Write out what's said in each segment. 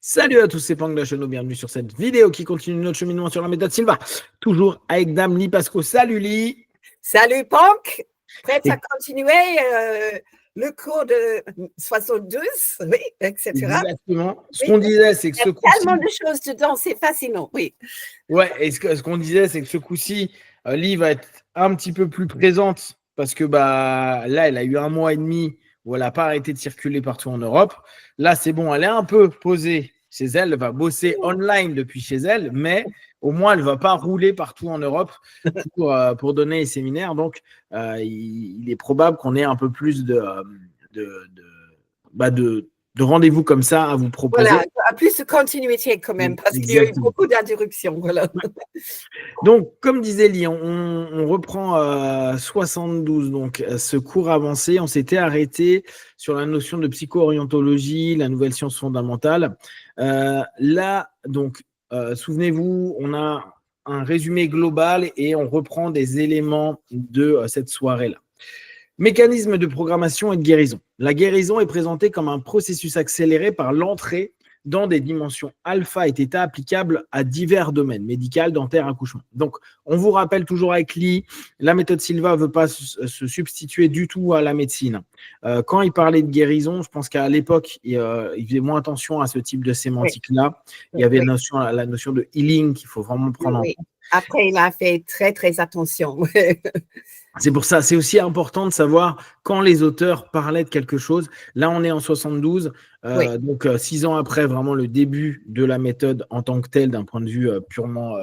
Salut à tous, c'est Pang de la chaîne, bienvenue sur cette vidéo qui continue notre cheminement sur la méthode Silva. Toujours avec Dame Lee Pasco. Salut Lee. Salut Pang, prête à continuer le cours de 72, oui, etc. Exactement. Ce qu'on disait, c'est que ce coup-ci... Il y a tellement de choses dedans, c'est fascinant, oui. Ouais, et ce qu'on disait, c'est que ce coup-ci, Lee va être un petit peu plus présente parce que là, elle a eu 1 mois et demi où elle n'a pas arrêté de circuler partout en Europe. Là, c'est bon, elle est un peu posée chez elle, elle va bosser online depuis chez elle, mais au moins, elle ne va pas rouler partout en Europe pour donner les séminaires. Donc, il est probable qu'on ait un peu plus de rendez-vous comme ça à vous proposer. Voilà, plus de continuité quand même, parce qu'il y a eu beaucoup d'interruptions. Voilà. Donc, comme disait Lee, on reprend 72, donc ce cours avancé. On s'était arrêté sur la notion de psycho-orientologie, la nouvelle science fondamentale. Là, donc, souvenez-vous, on a un résumé global et on reprend des éléments de cette soirée-là. Mécanisme de programmation et de guérison. La guérison est présentée comme un processus accéléré par l'entrée dans des dimensions alpha et θ applicables à divers domaines, médical, dentaire, accouchement. Donc, on vous rappelle toujours avec Lee, la méthode Silva ne veut pas se substituer du tout à la médecine. Quand il parlait de guérison, je pense qu'à l'époque, il faisait moins attention à ce type de sémantique-là. Il y avait la notion de healing qu'il faut vraiment prendre en compte. Après, il a fait très, très attention. C'est pour ça, c'est aussi important de savoir quand les auteurs parlaient de quelque chose. Là, on est en 72, donc 6 ans après vraiment le début de la méthode en tant que telle, d'un point de vue purement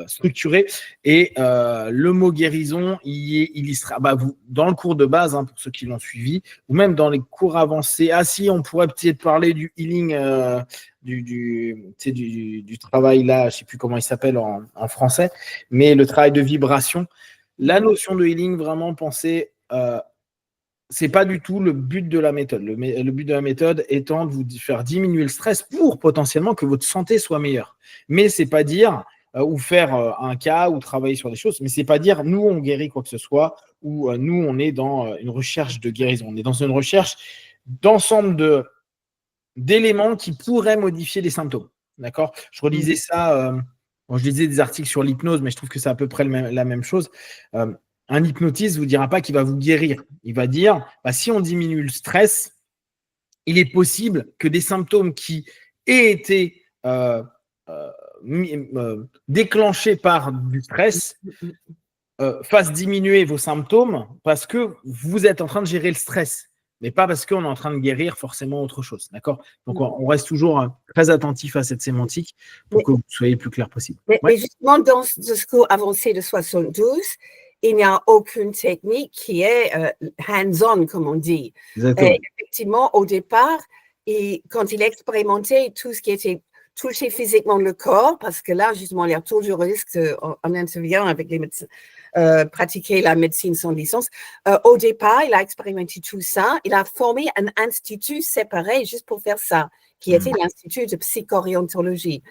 structuré. Et le mot guérison, il y sera dans le cours de base, pour ceux qui l'ont suivi, ou même dans les cours avancés. Ah si, on pourrait peut-être parler du healing, du travail là, je ne sais plus comment il s'appelle en français, mais le travail de vibration. La notion de healing, vraiment penser, c'est pas du tout le but de la méthode. Le but de la méthode étant de vous faire diminuer le stress pour potentiellement que votre santé soit meilleure. Mais c'est pas dire ou faire un cas ou travailler sur des choses, mais c'est pas dire nous on guérit quoi que ce soit ou nous on est dans une recherche de guérison. On est dans une recherche d'ensemble d'éléments qui pourraient modifier les symptômes. D'accord ? Je relisais ça. Je lisais des articles sur l'hypnose, mais je trouve que c'est à peu près la même chose. Un hypnotiste ne vous dira pas qu'il va vous guérir. Il va dire, si on diminue le stress, il est possible que des symptômes qui aient été déclenchés par du stress fassent diminuer vos symptômes parce que vous êtes en train de gérer le stress, mais pas parce qu'on est en train de guérir forcément autre chose. D'accord ? Donc, on reste toujours très attentif à cette sémantique pour que vous soyez le plus clair possible. Mais justement, dans ce cours avancé de 72, il n'y a aucune technique qui est hands-on, comme on dit. Et effectivement, au départ, quand il expérimentait tout ce qui était touché physiquement le corps, parce que là, justement, il y a toujours le risque, on intervient avec les médecins, pratiquer la médecine sans licence. Au départ, il a expérimenté tout ça. Il a formé un institut séparé juste pour faire ça, qui était l'Institut de psychorientologie.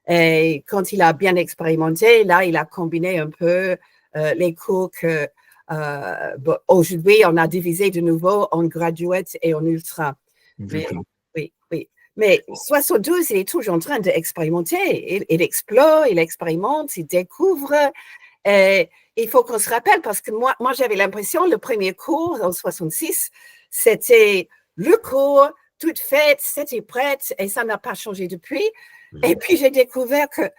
Et quand il a bien expérimenté, là, il a combiné un peu les cours que aujourd'hui, on a divisé de nouveau en graduate et en ultra. Mais 72, il est toujours en train d'expérimenter. Il explore, il expérimente, il découvre. Et il faut qu'on se rappelle, parce que moi j'avais l'impression, le premier cours en 66, c'était le cours, toute faite, c'était prête, et ça n'a pas changé depuis. Et puis, j'ai découvert que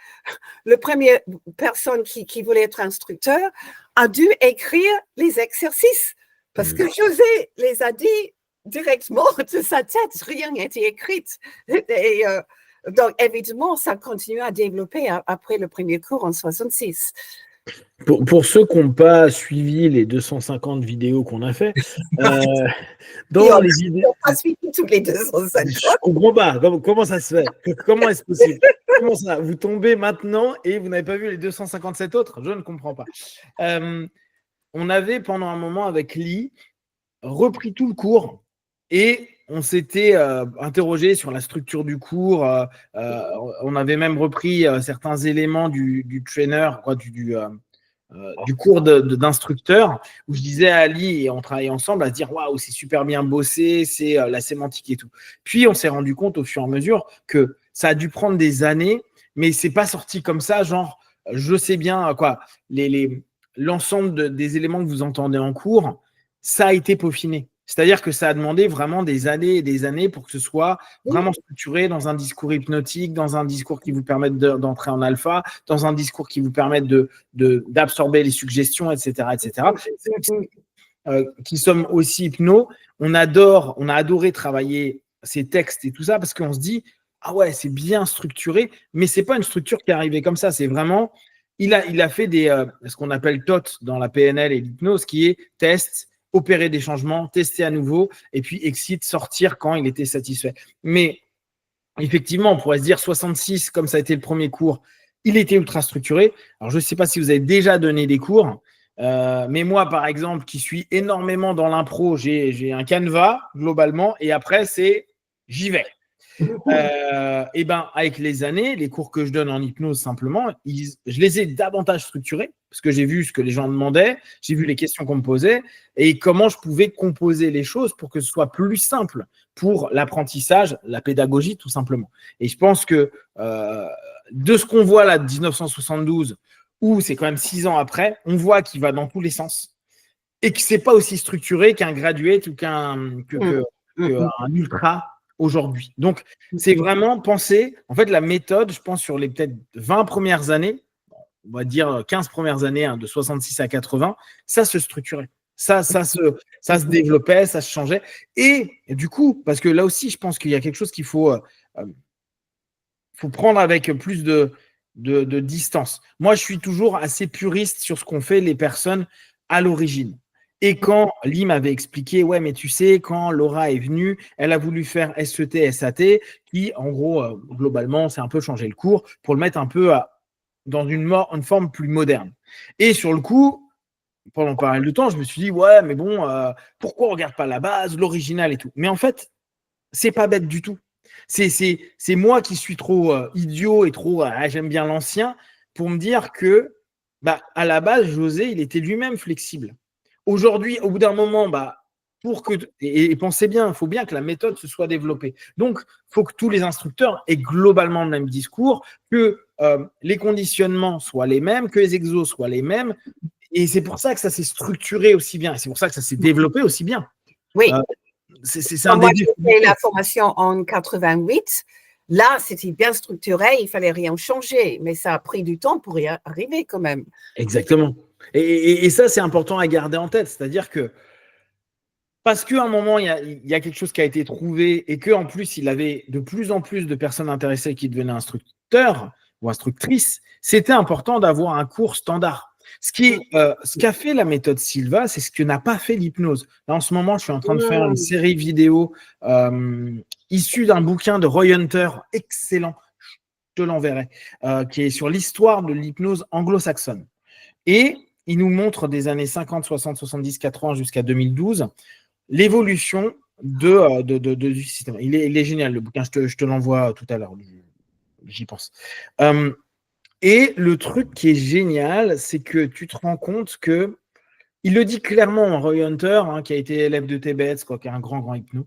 la première personne qui voulait être instructeur a dû écrire les exercices parce que José les a dit directement de sa tête, rien n'a été écrit. Et, donc, évidemment, ça continue à développer après le premier cours en 66. Pour ceux qui n'ont pas suivi les 250 vidéos qu'on a fait, dans les vidéos, on n'a pas suivi toutes les 250. Je ne comprends pas. Comment ça se fait ? Comment est-ce possible ? Comment ça ? Vous tombez maintenant et vous n'avez pas vu les 257 autres ? Je ne comprends pas. On avait pendant un moment avec Lee repris tout le cours et on s'était interrogé sur la structure du cours. On avait même repris certains éléments du trainer, du cours d'instructeur où je disais à Ali, et on travaillait ensemble, à se dire waouh, c'est super bien bossé, c'est la sémantique et tout. Puis on s'est rendu compte au fur et à mesure que ça a dû prendre des années, mais c'est pas sorti comme ça, genre je sais bien quoi, l'ensemble des éléments que vous entendez en cours, ça a été peaufiné. C'est-à-dire que ça a demandé vraiment des années et des années pour que ce soit vraiment structuré dans un discours hypnotique, dans un discours qui vous permette d'entrer en alpha, dans un discours qui vous permette d'absorber les suggestions, etc., etc. Qui sommes aussi hypno, on a adoré travailler ces textes et tout ça parce qu'on se dit ah ouais, c'est bien structuré, mais c'est pas une structure qui est arrivée comme ça. C'est vraiment, il a fait ce qu'on appelle TOT dans la PNL et l'hypnose, qui est test, opérer des changements, tester à nouveau, et puis exit, sortir quand il était satisfait. Mais effectivement, on pourrait se dire 66, comme ça a été le premier cours, il était ultra structuré. Alors, je ne sais pas si vous avez déjà donné des cours, mais moi, par exemple, qui suis énormément dans l'impro, j'ai un canevas, globalement, et après, c'est j'y vais. Et ben, avec les années, les cours que je donne en hypnose simplement, je les ai davantage structurés parce que j'ai vu ce que les gens demandaient, j'ai vu les questions qu'on me posait et comment je pouvais composer les choses pour que ce soit plus simple pour l'apprentissage, la pédagogie tout simplement. Et je pense que de ce qu'on voit là de 1972, où c'est quand même 6 ans après, on voit qu'il va dans tous les sens et que c'est pas aussi structuré qu'un graduate ou qu'un ultra aujourd'hui. Donc, c'est vraiment penser, en fait, la méthode, je pense, sur les peut-être 20 premières années, on va dire 15 premières années, de 66 à 80, ça se structurait. Ça se développait, ça se changeait. Et du coup, parce que là aussi, je pense qu'il y a quelque chose qu'il faut prendre avec plus de distance. Moi, je suis toujours assez puriste sur ce qu'ont fait les personnes à l'origine. Et quand Lee m'avait expliqué, ouais, mais tu sais, quand Laura est venue, elle a voulu faire SET, SAT, qui, en gros, globalement, c'est un peu changer le cours pour le mettre un peu dans une forme plus moderne. Et sur le coup, pendant pas mal de temps, je me suis dit, ouais, mais bon, pourquoi on ne regarde pas la base, l'original et tout? Mais en fait, c'est pas bête du tout. C'est moi qui suis trop idiot et trop j'aime bien l'ancien pour me dire que à la base, José, il était lui-même flexible. Aujourd'hui, au bout d'un moment, et pensez bien, il faut bien que la méthode se soit développée. Donc, il faut que tous les instructeurs aient globalement le même discours, que les conditionnements soient les mêmes, que les exos soient les mêmes. Et c'est pour ça que ça s'est structuré aussi bien. Et c'est pour ça que ça s'est développé aussi bien. Oui. C'est un moi, j'ai fait la formation en 88. Là, c'était bien structuré, il fallait rien changer, mais ça a pris du temps pour y arriver quand même. Exactement. Et ça, c'est important à garder en tête. C'est-à-dire que parce qu'à un moment, il y a quelque chose qui a été trouvé et qu'en plus, il avait de plus en plus de personnes intéressées qui devenaient instructeurs ou instructrices, c'était important d'avoir un cours standard. Ce qu'a fait la méthode Silva, c'est ce que n'a pas fait l'hypnose. Là, en ce moment, je suis en train de faire une série vidéo issue d'un bouquin de Roy Hunter, excellent, je te l'enverrai, qui est sur l'histoire de l'hypnose anglo-saxonne. Et il nous montre des années 50, 60, 70, 80 jusqu'à 2012 l'évolution du système. Il est génial, le bouquin, je te l'envoie tout à l'heure, j'y pense. Et le truc qui est génial, c'est que tu te rends compte que, il le dit clairement, Roy Hunter, qui a été élève de Tebetz, qui est un grand hypno,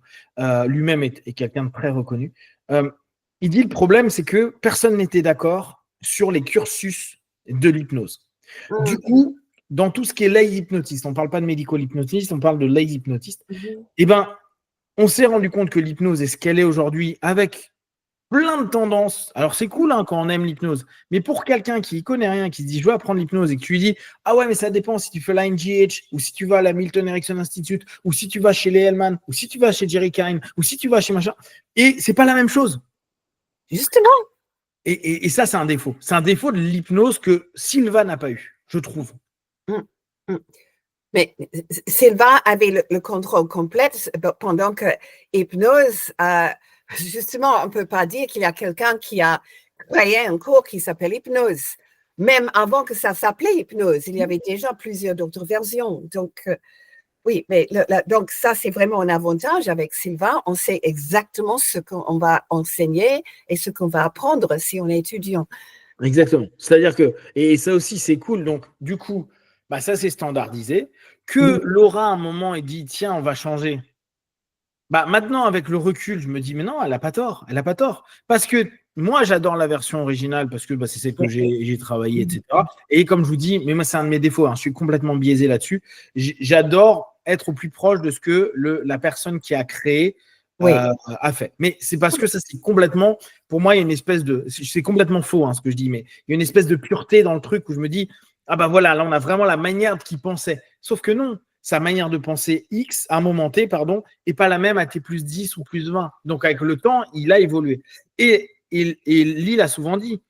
lui-même est quelqu'un de très reconnu. Il dit le problème, c'est que personne n'était d'accord sur les cursus de l'hypnose. Du coup, dans tout ce qui est lay hypnotiste, on ne parle pas de medical hypnotiste, on parle de lay hypnotiste, et on s'est rendu compte que l'hypnose est ce qu'elle est aujourd'hui avec plein de tendances. Alors, c'est cool quand on aime l'hypnose, mais pour quelqu'un qui ne connaît rien, qui se dit je veux apprendre l'hypnose et que tu lui dis ah ouais, mais ça dépend si tu fais la NGH ou si tu vas à la Milton Erickson Institute ou si tu vas chez les Hellman ou si tu vas chez Jerry Kine ou si tu vas chez machin, et c'est pas la même chose. Justement. Et ça, c'est un défaut. C'est un défaut de l'hypnose que Silva n'a pas eu, je trouve. Mais Silva avait le contrôle complet pendant que hypnose, justement, on ne peut pas dire qu'il y a quelqu'un qui a créé un cours qui s'appelle hypnose. Même avant que ça s'appelait hypnose, il y avait déjà plusieurs d'autres versions. Donc, oui, mais donc ça, c'est vraiment un avantage avec Silva. On sait exactement ce qu'on va enseigner et ce qu'on va apprendre si on est étudiant. Exactement. C'est-à-dire que, et ça aussi, c'est cool. Donc, du coup, bah ça c'est standardisé, que Laura à un moment ait dit tiens on va changer. Bah maintenant avec le recul, je me dis mais non, elle a pas tort, parce que moi j'adore la version originale parce que bah, c'est celle que j'ai travaillé, etc. Et comme je vous dis, mais moi c'est un de mes défauts, hein, je suis complètement biaisé là-dessus. J'adore être au plus proche de ce que la personne qui a créé a fait. Mais c'est parce que ça c'est complètement, pour moi il y a une espèce de, c'est complètement faux hein, ce que je dis, mais il y a une espèce de pureté dans le truc où je me dis ah bah voilà, là on a vraiment la manière qu'il pensait. Sauf que non, sa manière de penser X à un moment T, pardon, n'est pas la même à T plus 10 ou plus 20. Donc, avec le temps, il a évolué. Et Lee l'a souvent dit,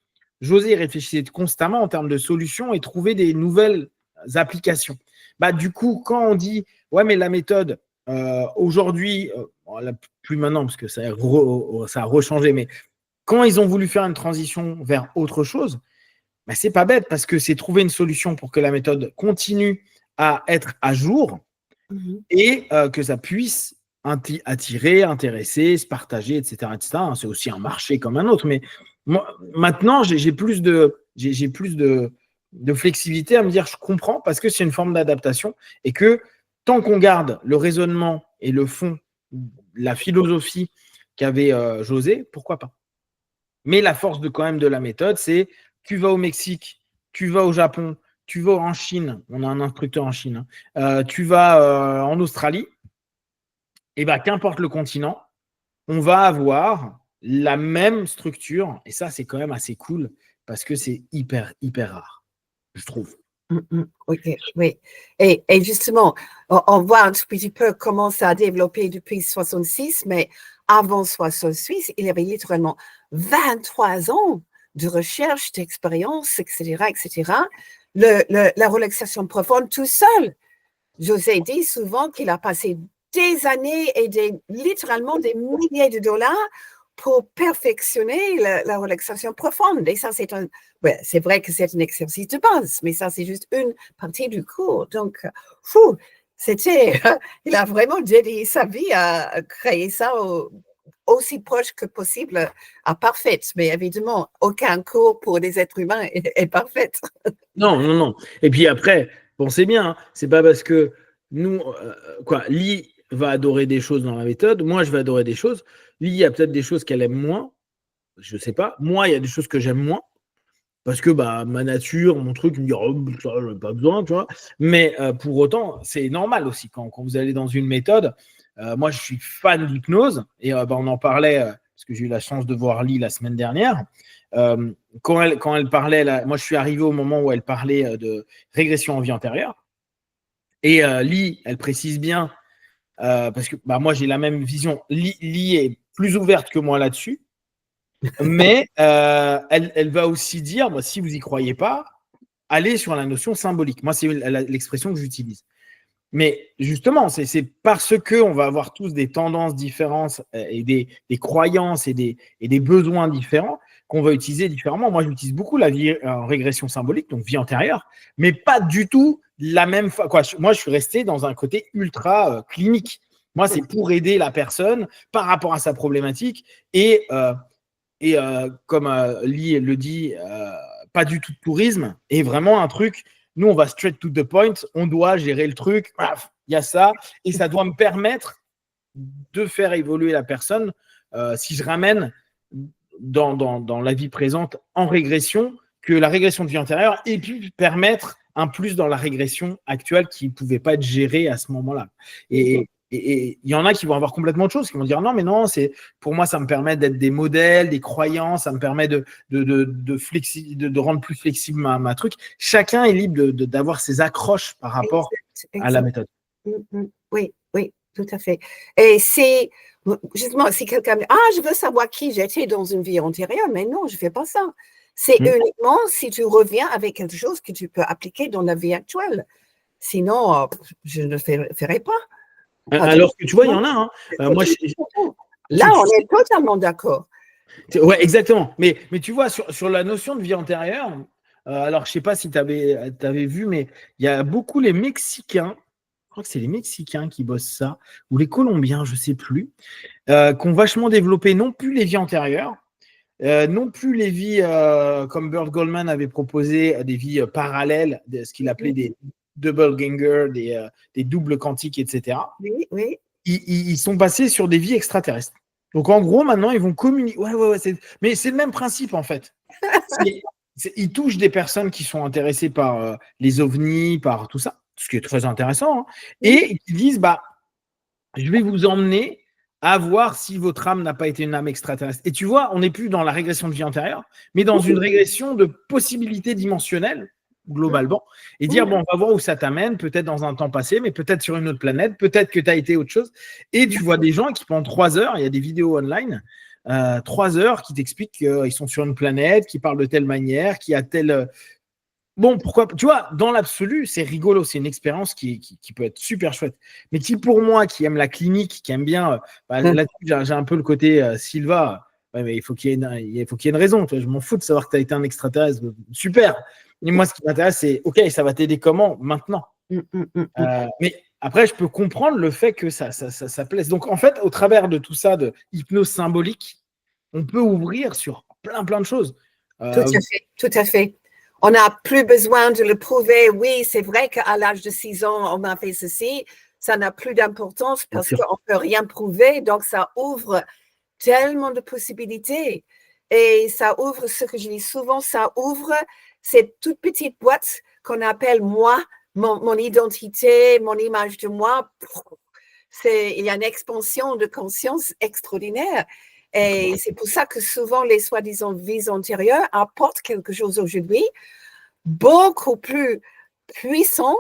José réfléchissait constamment en termes de solutions et trouvait des nouvelles applications. Bah, du coup, quand on dit, ouais, mais la méthode, aujourd'hui, plus maintenant, parce que ça a rechangé, mais quand ils ont voulu faire une transition vers autre chose, bah, c'est pas bête parce que c'est trouver une solution pour que la méthode continue à être à jour et que ça puisse attirer, intéresser, se partager, etc. etc. C'est aussi un marché comme un autre. Mais moi, maintenant, j'ai plus de flexibilité à me dire je comprends parce que c'est une forme d'adaptation et que tant qu'on garde le raisonnement et le fond, la philosophie qu'avait José, pourquoi pas. Mais la force quand même de la méthode, c'est tu vas au Mexique, tu vas au Japon, tu vas en Chine, on a un instructeur en Chine, tu vas en Australie, et bien qu'importe le continent, on va avoir la même structure, et ça c'est quand même assez cool, parce que c'est hyper, hyper rare, je trouve. Okay, oui. Et justement, on voit un petit peu comment ça a développé depuis 66, mais avant 66, il y avait littéralement 23 ans de recherche, d'expérience, etc., etc. La relaxation profonde tout seul. José dit souvent qu'il a passé des années et littéralement des milliers de dollars pour perfectionner la relaxation profonde. Et ça, c'est vrai que c'est un exercice de base, mais ça, c'est juste une partie du cours. Donc, il a vraiment dédié sa vie à créer ça aussi proche que possible à parfaite. Mais évidemment, aucun cours pour des êtres humains est parfait. Non, non, non. Et puis après, pensez bien, hein, c'est pas parce que nous, Lee va adorer des choses dans la méthode, moi je vais adorer des choses. Lee, il y a peut-être des choses qu'elle aime moins, je sais pas. Moi, il y a des choses que j'aime moins parce que bah ma nature, mon truc, me dit oh, ça, j'en ai pas besoin, tu vois. Mais pour autant, c'est normal aussi quand vous allez dans une méthode. Moi, je suis fan d'hypnose et bah, on en parlait parce que j'ai eu la chance de voir Lee la semaine dernière. Quand elle parlait, là, moi je suis arrivé au moment où elle parlait de régression en vie antérieure. Et Lee, elle précise bien, parce que bah, moi j'ai la même vision, Lee est plus ouverte que moi là-dessus, mais elle va aussi dire, moi, si vous n'y croyez pas, allez sur la notion symbolique. Moi, c'est l'expression que j'utilise. Mais justement, c'est parce qu'on va avoir tous des tendances différentes et des croyances et des besoins différents qu'on va utiliser différemment. Moi, j'utilise beaucoup la vie en régression symbolique, donc vie antérieure, mais pas du tout la même fois. Moi, je suis resté dans un côté ultra clinique. Moi, c'est pour aider la personne par rapport à sa problématique et comme Lee le dit, pas du tout de tourisme et vraiment un truc. Nous, on va straight to the point. On doit gérer le truc. Il y a ça. Et ça doit me permettre de faire évoluer la personne. Si je ramène dans la vie présente en régression, que la régression de vie antérieure ait pu permettre un plus dans la régression actuelle qui ne pouvait pas être gérée à ce moment-là. Et il y en a qui vont avoir complètement autre chose, qui vont dire non, mais non, pour moi, ça me permet d'être des modèles, des croyances, ça me permet de rendre plus flexible ma truc. Chacun est libre d'avoir ses accroches par rapport à la méthode. Oui, oui, tout à fait. Et c'est justement, si quelqu'un me dit je veux savoir qui j'étais dans une vie antérieure, mais non, je ne fais pas ça. C'est uniquement si tu reviens avec quelque chose que tu peux appliquer dans la vie actuelle. Sinon, je ne le ferai pas. Alors que tu vois, il y en a. Hein. Moi, là, on est totalement d'accord. Ouais, exactement. Mais tu vois, sur la notion de vie antérieure, alors je ne sais pas si tu avais vu, mais il y a beaucoup les Mexicains, je crois que c'est les Mexicains qui bossent ça, ou les Colombiens, je ne sais plus, qui ont vachement développé non plus les vies antérieures, non plus les vies comme Burt Goldman avait proposé, des vies parallèles, ce qu'il appelait doppelganger, des doubles quantiques, etc. Oui, oui. Ils sont passés sur des vies extraterrestres. Donc, en gros, maintenant, ils vont communiquer. Ouais, mais c'est le même principe, en fait. Ils touchent des personnes qui sont intéressées par les ovnis, par tout ça, ce qui est très intéressant, hein, et ils disent, je vais vous emmener à voir si votre âme n'a pas été une âme extraterrestre. Et tu vois, on n'est plus dans la régression de vie antérieure, mais dans une régression de possibilités dimensionnelles, globalement, et dire, on va voir où ça t'amène, peut-être dans un temps passé, mais peut-être sur une autre planète, peut-être que tu as été autre chose. Et tu vois des gens qui, pendant 3 heures, il y a des vidéos online, 3 heures qui t'expliquent qu'ils sont sur une planète, qui parlent de telle manière, qui a telle... Bon, pourquoi? Tu vois, dans l'absolu, c'est rigolo, c'est une expérience qui peut être super chouette. Mais qui, pour moi, qui aime la clinique, qui aime bien, là-dessus, j'ai un peu le côté Silva, mais il faut qu'il y ait une raison. Tu vois, je m'en fous de savoir que tu as été un extraterrestre. Super. Et moi, ce qui m'intéresse, c'est, OK, ça va t'aider comment maintenant? Mais après, je peux comprendre le fait que ça plaise. Donc, en fait, au travers de tout ça, de hypnose symbolique, on peut ouvrir sur plein de choses. Tout à fait. On n'a plus besoin de le prouver. Oui, c'est vrai qu'à l'âge de 6 ans, on a fait ceci. Ça n'a plus d'importance parce qu'on ne peut rien prouver. Donc, ça ouvre tellement de possibilités. Et ça ouvre, ce que je dis souvent, ça ouvre cette toute petite boîte qu'on appelle moi, mon identité, mon image de moi. Il y a une expansion de conscience extraordinaire. Et c'est pour ça que souvent les soi-disant vies antérieures apportent quelque chose aujourd'hui beaucoup plus puissant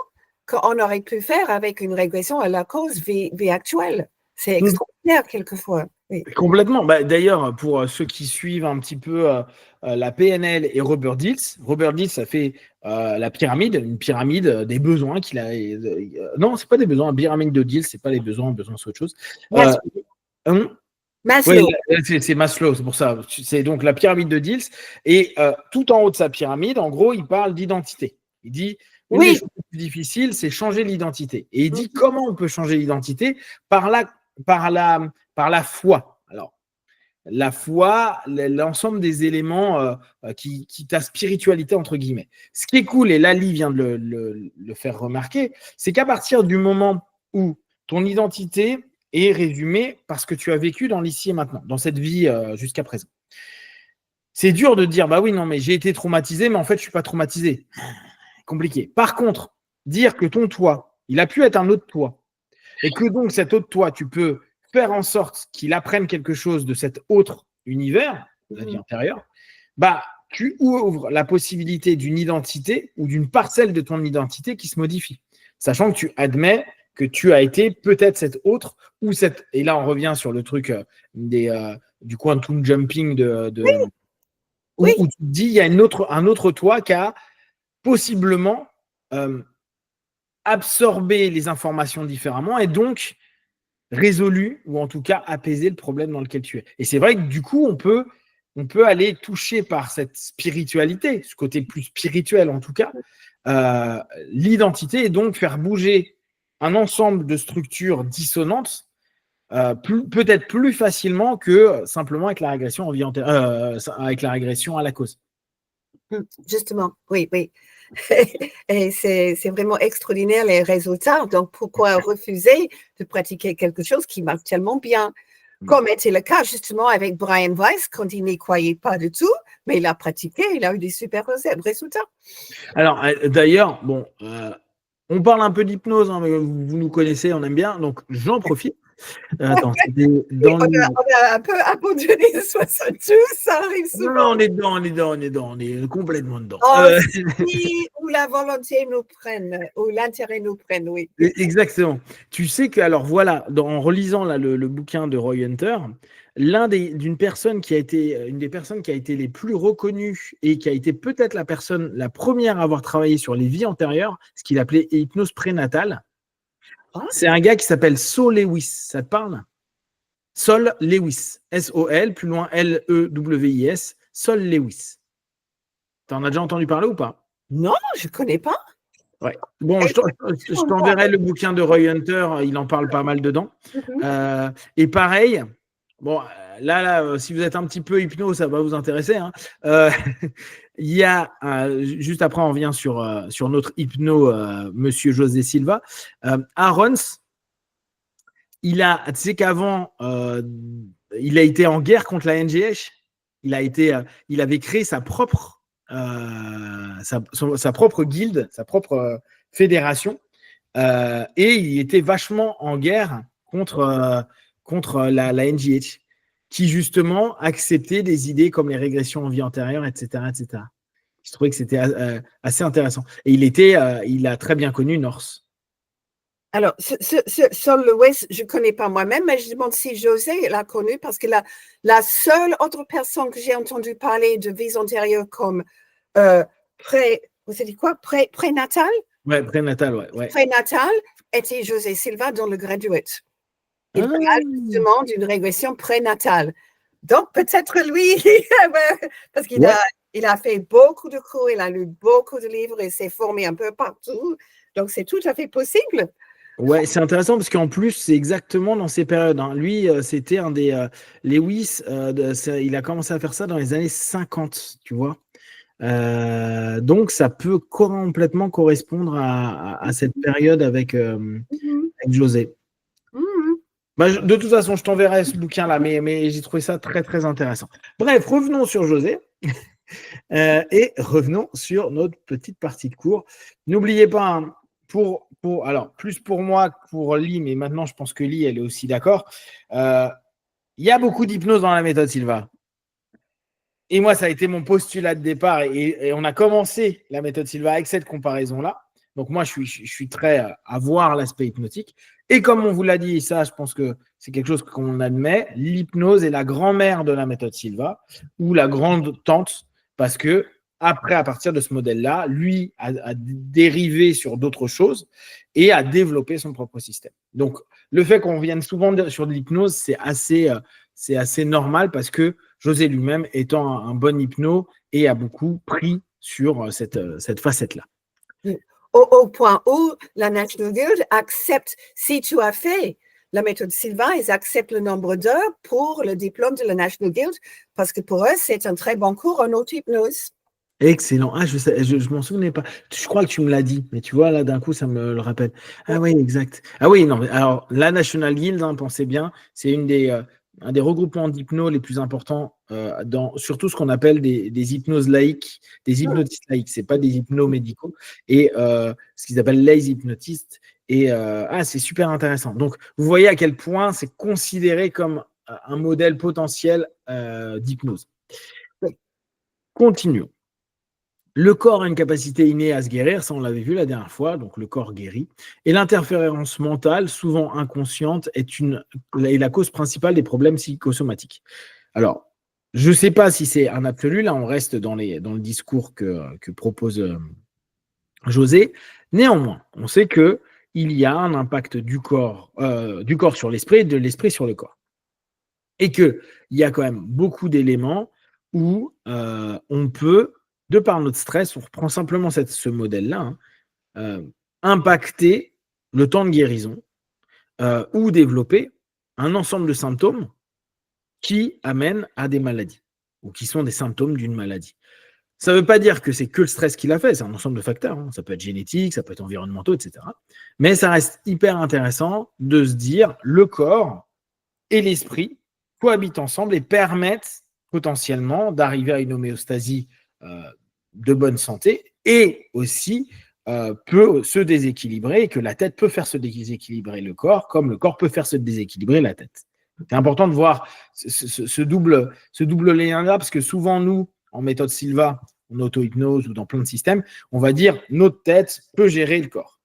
qu'on aurait pu faire avec une régression à la cause vie actuelle. C'est extraordinaire quelquefois. Oui. Complètement. D'ailleurs, pour ceux qui suivent un petit peu la PNL et Robert Dills a fait la pyramide, une pyramide des besoins qu'il a. Non, c'est pas des besoins. La pyramide de Dills, c'est pas les besoins c'est autre chose. Maslow. Oui, c'est Maslow, c'est pour ça. C'est donc la pyramide de Dills. Et tout en haut de sa pyramide, en gros, il parle d'identité. Il dit, une des choses les plus difficiles, c'est changer l'identité. Et il dit comment on peut changer l'identité par la foi. Alors, la foi, l'ensemble des éléments qui ta spiritualité, entre guillemets. Ce qui est cool, et Lali vient de le faire remarquer, c'est qu'à partir du moment où ton identité est résumée par ce que tu as vécu dans l'ici et maintenant, dans cette vie jusqu'à présent. C'est dur de dire, oui, non, mais j'ai été traumatisé, mais en fait, je ne suis pas traumatisé. Compliqué. Par contre, dire que ton toi, il a pu être un autre toi, et que donc cet autre toi, tu peux faire en sorte qu'il apprenne quelque chose de cet autre univers, la vie antérieure, tu ouvres la possibilité d'une identité ou d'une parcelle de ton identité qui se modifie, sachant que tu admets que tu as été peut-être cette autre ou cette. Et là, on revient sur le truc du quantum jumping où tu te dis, il y a un autre toi qui a possiblement absorbé les informations différemment et donc résolu ou en tout cas apaiser le problème dans lequel tu es. Et c'est vrai que du coup, on peut aller toucher par cette spiritualité, ce côté plus spirituel en tout cas, l'identité et donc faire bouger un ensemble de structures dissonantes peut-être plus facilement que simplement avec la régression avec la régression à la cause. Justement, oui. Et c'est vraiment extraordinaire les résultats. Donc, pourquoi refuser de pratiquer quelque chose qui marche tellement bien? Comme était le cas justement avec Brian Weiss quand il n'y croyait pas du tout, mais il a pratiqué, il a eu des super résultats. Alors, d'ailleurs, on parle un peu d'hypnose, hein, mais vous nous connaissez, on aime bien, donc j'en profite. Attends, on a un peu abandonné le 72, ça arrive souvent. Non, on est dedans, on est complètement dedans. Si, où la volonté nous prenne, où l'intérêt nous prenne, oui. Exactement. Tu sais que, alors voilà, en relisant là, le bouquin de Roy Hunter, une des personnes qui a été les plus reconnues et qui a été peut-être la première à avoir travaillé sur les vies antérieures, ce qu'il appelait hypnose prénatale. C'est un gars qui s'appelle Saul Lewis. Ça te parle? Saul Lewis. S-O-L, plus loin L-E-W-I-S. Saul Lewis. Tu en as déjà entendu parler ou pas? Non, je ne connais pas. Ouais. Bon, je t'enverrai le bouquin de Roy Hunter. Il en parle pas mal dedans. Et pareil, Bon, là, si vous êtes un petit peu hypno, ça va vous intéresser. Hein. Il y a, juste après, on revient sur notre hypno, monsieur José Silva. Arons, tu sais qu'avant, il a été en guerre contre la NGH. Il avait créé sa propre guilde, sa propre fédération, et il était vachement en guerre contre la NGH, qui justement acceptait des idées comme les régressions en vie antérieure, etc., etc. Je trouvais que c'était assez intéressant. Et il a très bien connu Norse. Alors, sur le West, je ne connais pas moi-même, mais je demande si José l'a connu, parce que la seule autre personne que j'ai entendu parler de vie antérieure comme vous savez quoi, prénatal? Ouais, prénatal, ouais. Prénatal était José Silva dans le Graduate. Il parle justement d'une régression prénatale. Donc, peut-être lui, parce qu'il a fait beaucoup de cours, il a lu beaucoup de livres, il s'est formé un peu partout. Donc, c'est tout à fait possible. Ouais, c'est intéressant parce qu'en plus, c'est exactement dans ces périodes. Hein. Lui, c'était un des Lewis, il a commencé à faire ça dans les années 50, tu vois. Donc, ça peut complètement correspondre à cette période avec José. Bah, de toute façon, je t'enverrai ce bouquin-là, mais j'ai trouvé ça très, très intéressant. Bref, revenons sur José. Et revenons sur notre petite partie de cours. N'oubliez pas, hein, alors, plus pour moi que pour Lee, mais maintenant, je pense que Lee, elle est aussi d'accord. Il y a beaucoup d'hypnose dans la méthode Silva. Et moi, ça a été mon postulat de départ. Et on a commencé la méthode Silva avec cette comparaison-là. Donc, moi, je suis très à voir l'aspect hypnotique. Et comme on vous l'a dit, ça, je pense que c'est quelque chose qu'on admet, l'hypnose est la grand-mère de la méthode Silva ou la grande tante, parce que après, à partir de ce modèle-là, lui a dérivé sur d'autres choses et a développé son propre système. Donc, le fait qu'on vienne souvent sur de l'hypnose, c'est assez normal parce que José lui-même étant un bon hypno et a beaucoup pris sur cette facette-là. Au point où la National Guild accepte, si tu as fait la méthode Silva, ils acceptent le nombre d'heures pour le diplôme de la National Guild, parce que pour eux, c'est un très bon cours en auto-hypnose. Excellent. Ah, je m'en souvenais pas. Je crois que tu me l'as dit, mais tu vois, là, d'un coup, ça me le rappelle. Ah oui, exact. Ah oui, non, mais alors, la National Guild, hein, pensez bien, c'est un des regroupements d'hypnos les plus importants dans surtout ce qu'on appelle des hypnoses laïques, des hypnotistes laïques. C'est pas des hypnos médicaux. Et ce qu'ils appellent les hypnotistes. Et c'est super intéressant. Donc, vous voyez à quel point c'est considéré comme un modèle potentiel d'hypnose. Continuons. Le corps a une capacité innée à se guérir, ça on l'avait vu la dernière fois, donc le corps guérit. Et l'interférence mentale, souvent inconsciente, est la cause principale des problèmes psychosomatiques. Alors, je ne sais pas si c'est un absolu, là on reste dans le discours que propose José. Néanmoins, on sait qu'il y a un impact du corps sur l'esprit et de l'esprit sur le corps. Et qu'il y a quand même beaucoup d'éléments où on peut, de par notre stress, on reprend simplement ce modèle-là, impacter le temps de guérison ou développer un ensemble de symptômes qui amènent à des maladies ou qui sont des symptômes d'une maladie. Ça ne veut pas dire que c'est que le stress qui l'a fait, c'est un ensemble de facteurs. Hein. Ça peut être génétique, ça peut être environnementaux, etc. Mais ça reste hyper intéressant de se dire le corps et l'esprit cohabitent ensemble et permettent potentiellement d'arriver à une homéostasie de bonne santé et aussi peut se déséquilibrer et que la tête peut faire se déséquilibrer le corps comme le corps peut faire se déséquilibrer la tête. C'est important de voir ce double lien-là parce que souvent, nous, en méthode Silva, en auto-hypnose ou dans plein de systèmes, on va dire notre tête peut gérer le corps.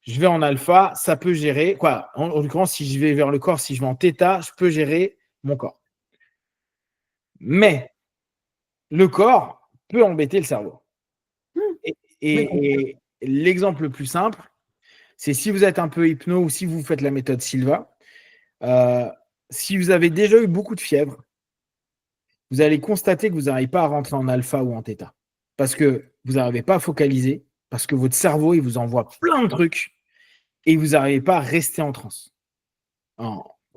Je vais en alpha, ça peut gérer. Quoi ? En l'occurrence, si je vais vers le corps, si je vais en θ, je peux gérer mon corps. Mais le corps peut embêter le cerveau. Et l'exemple le plus simple, c'est si vous êtes un peu hypno ou si vous faites la méthode Silva, si vous avez déjà eu beaucoup de fièvre, vous allez constater que vous n'arrivez pas à rentrer en alpha ou en θ. Parce que vous n'arrivez pas à focaliser, parce que votre cerveau, il vous envoie plein de trucs et vous n'arrivez pas à rester en transe.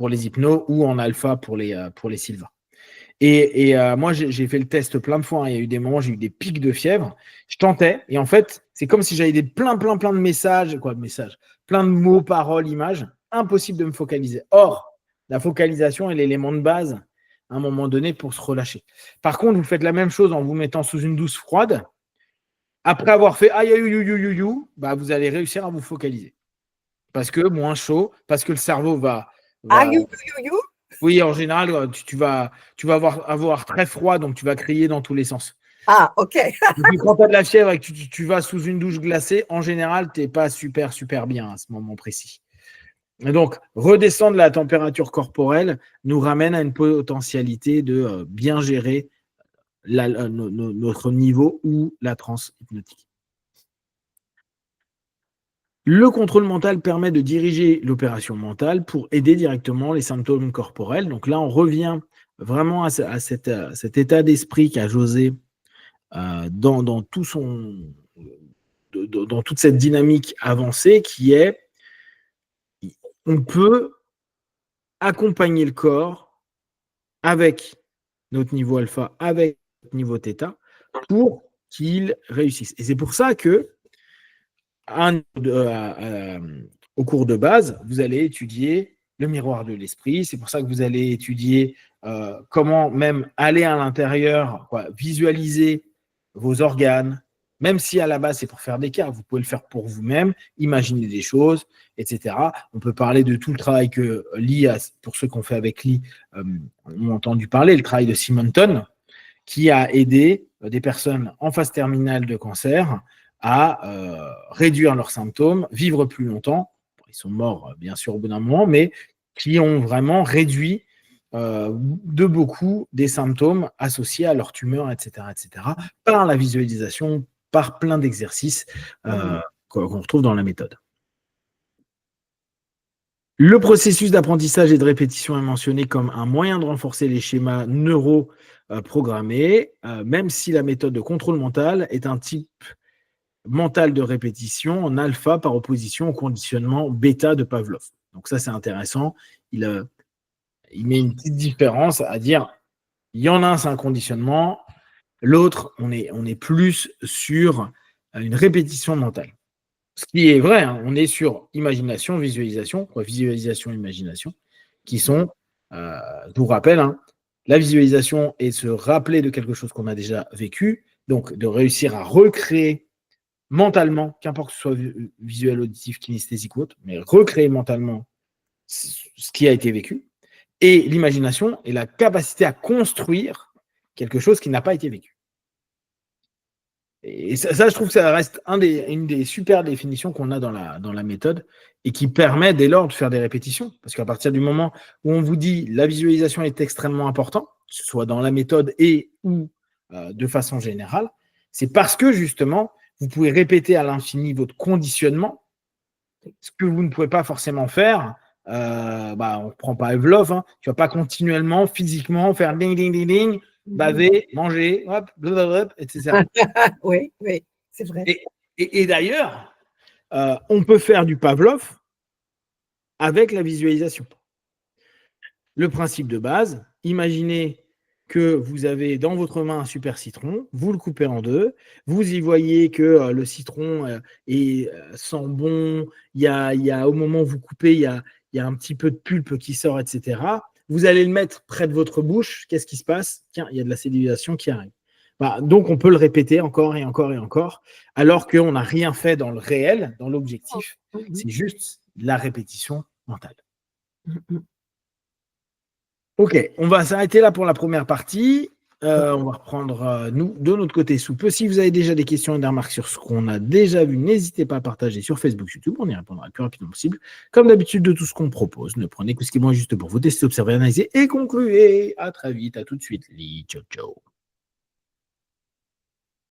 pour les hypnos ou en alpha pour les sylva. Et moi, j'ai fait le test plein de fois. Il y a eu des moments, j'ai eu des pics de fièvre. Je tentais. Et en fait, c'est comme si j'avais plein de messages, plein de mots, paroles, images. Impossible de me focaliser. Or, la focalisation est l'élément de base à un moment donné pour se relâcher. Par contre, vous faites la même chose en vous mettant sous une douche froide. Après avoir fait aïe, bah, vous allez réussir à vous focaliser. Parce que moins chaud, parce que le cerveau va oui, en général, tu vas avoir très froid, donc tu vas crier dans tous les sens. Ah, ok. Et puis, quand tu as de la fièvre et que tu vas sous une douche glacée, en général, tu n'es pas super bien à ce moment précis. Et donc, redescendre la température corporelle nous ramène à une potentialité de bien gérer notre niveau ou la transe hypnotique. Le contrôle mental permet de diriger l'opération mentale pour aider directement les symptômes corporels. Donc là, on revient vraiment à cet état d'esprit qu'a José dans toute cette dynamique avancée qui est on peut accompagner le corps avec notre niveau alpha, avec notre niveau θ pour qu'il réussisse. Et c'est pour ça que au cours de base, vous allez étudier le miroir de l'esprit. C'est pour ça que vous allez étudier comment même aller à l'intérieur, visualiser vos organes, même si à la base c'est pour faire des cas, vous pouvez le faire pour vous-même, imaginer des choses, etc. On peut parler de tout le travail que Lee, pour ceux qu'on fait avec Lee, ont entendu parler, le travail de Simonton, qui a aidé des personnes en phase terminale de cancer à réduire leurs symptômes, vivre plus longtemps. Ils sont morts, bien sûr, au bout d'un moment, mais qui ont vraiment réduit de beaucoup des symptômes associés à leur tumeur, etc., par la visualisation, par plein d'exercices qu'on retrouve dans la méthode. Le processus d'apprentissage et de répétition est mentionné comme un moyen de renforcer les schémas neuro-programmés, même si la méthode de contrôle mental est un type mental de répétition en alpha par opposition au conditionnement bêta de Pavlov. Donc ça, c'est intéressant. Il met une petite différence à dire, il y en a un, c'est un conditionnement, l'autre, on est plus sur une répétition mentale. Ce qui est vrai, hein, on est sur imagination, visualisation, imagination, qui sont, je vous rappelle, hein, la visualisation est se rappeler de quelque chose qu'on a déjà vécu, donc de réussir à recréer mentalement, qu'importe que ce soit visuel, auditif, kinesthésique ou autre, mais recréer mentalement ce qui a été vécu. Et l'imagination est la capacité à construire quelque chose qui n'a pas été vécu. Et ça, je trouve que ça reste une des super définitions qu'on a dans la méthode et qui permet dès lors de faire des répétitions. Parce qu'à partir du moment où on vous dit la visualisation est extrêmement importante, que ce soit dans la méthode et ou de façon générale, c'est parce que justement, vous pouvez répéter à l'infini votre conditionnement, ce que vous ne pouvez pas forcément faire. On ne prend pas Pavlov, hein, tu ne vas pas continuellement, physiquement, faire ding, ding, ding, ding, baver, manger, hop, blablabla, etc. Oui, c'est vrai. Et d'ailleurs, on peut faire du Pavlov avec la visualisation. Le principe de base, imaginez que vous avez dans votre main un super citron, vous le coupez en deux, vous y voyez que le citron sent bon, il y a au moment où vous coupez, il y a un petit peu de pulpe qui sort, etc. Vous allez le mettre près de votre bouche, qu'est-ce qui se passe? Tiens, il y a de la cellulation qui arrive. Donc, on peut le répéter encore et encore et encore, alors qu'on n'a rien fait dans le réel, dans l'objectif. C'est juste la répétition mentale. Ok, on va s'arrêter là pour la première partie. On va reprendre, nous, de notre côté, sous peu. Si vous avez déjà des questions et des remarques sur ce qu'on a déjà vu, n'hésitez pas à partager sur Facebook, YouTube. On y répondra le plus rapidement possible. Comme d'habitude, de tout ce qu'on propose, ne prenez que ce qui est bon et juste pour vous. Testez, observez, analysez et concluez. À très vite, à tout de suite. Ciao, ciao.